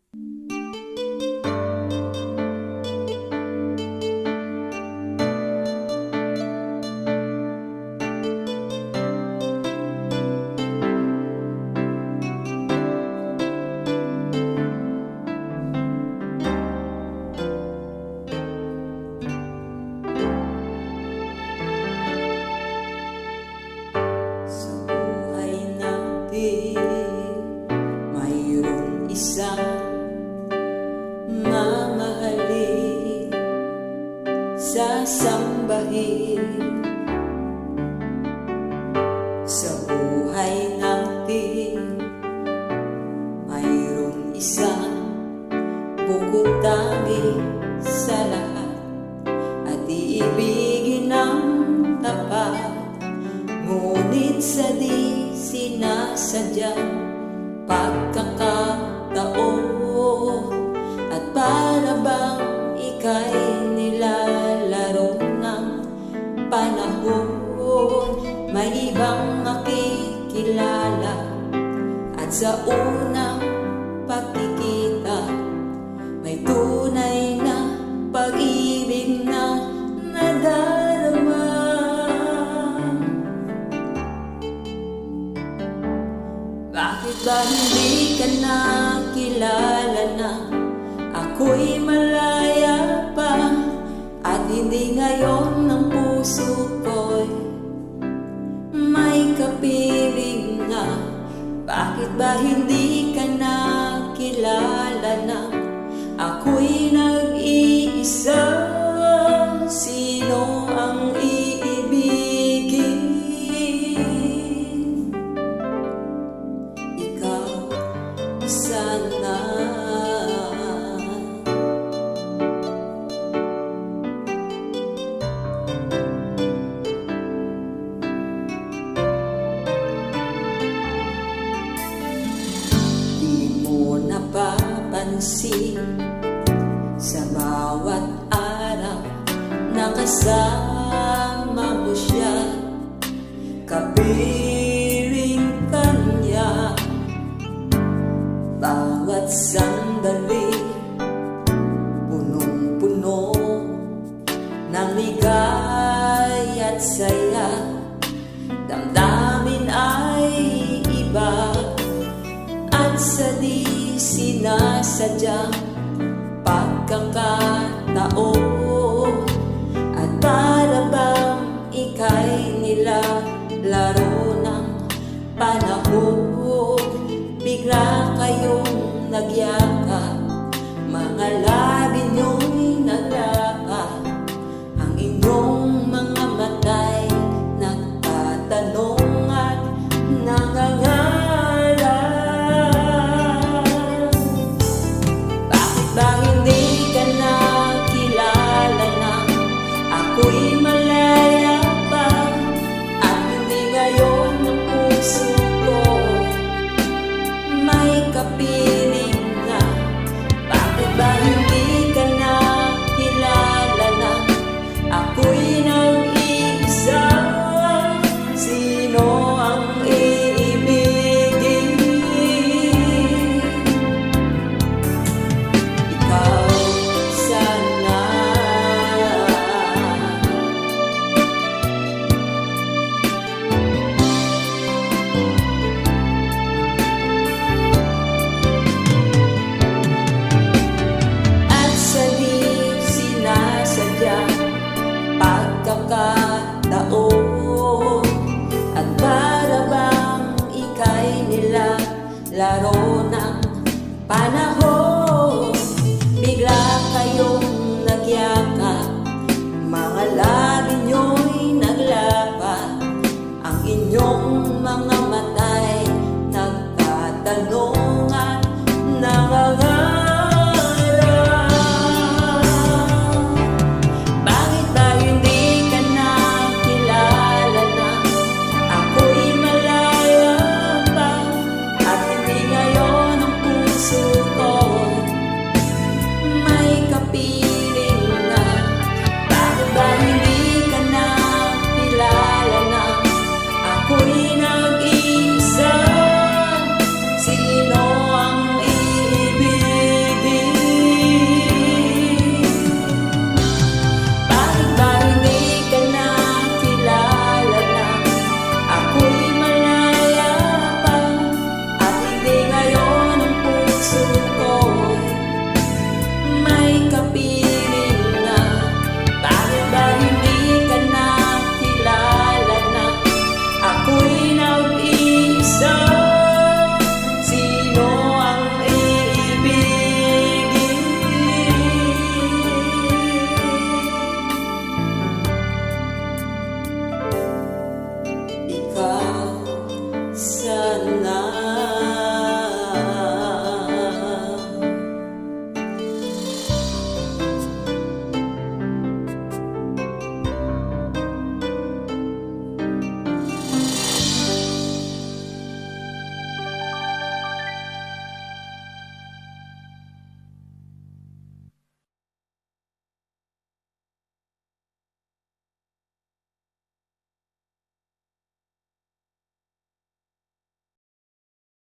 Mayroon isang mamahalin, sasambahin. Sa buhay natin mayroon isang bukod tangi sa lahat, at iibigin ng tapat. Ngunit sa di sinasadyang pagkakataon, at para bang ika'y nilalaro ng panahon, may ibang makikilala, at sa unang pagkikita may tunay na pag-ibig na nadarama. Bakit ba hindi ka nakilala na ako'y malaya pa, at hindi ngayon ng puso ko'y may kapiling na? Bakit ba hindi ka nakilala na ako'y nag-iisa? Sino ang iibigin? Sana di mo napapansin sa bawat araw na kasama mo siya, kapiling kanya. Bawat sandali punong-puno ng ligay at saya, damdamin ay iba, at sa di sinasadyang pagkakataon, at para bang ika'y nilalaro ng panahon, bigla kayong nagyakap, mga labi nyo'y naglapat, ang inyong mga mata'y nagtatanong at nangangalan. Bakit ba hindi ka nakilala na ako'y malaya pa, at hindi ngayon ang puso ko may kapiling na? Bakit ba hindi ka nakilala na ako'y nag-iisa? Sino ang iibigin? Ikaw sana. Pagkakataon, at para bang ika'y nilalaro ng panahon.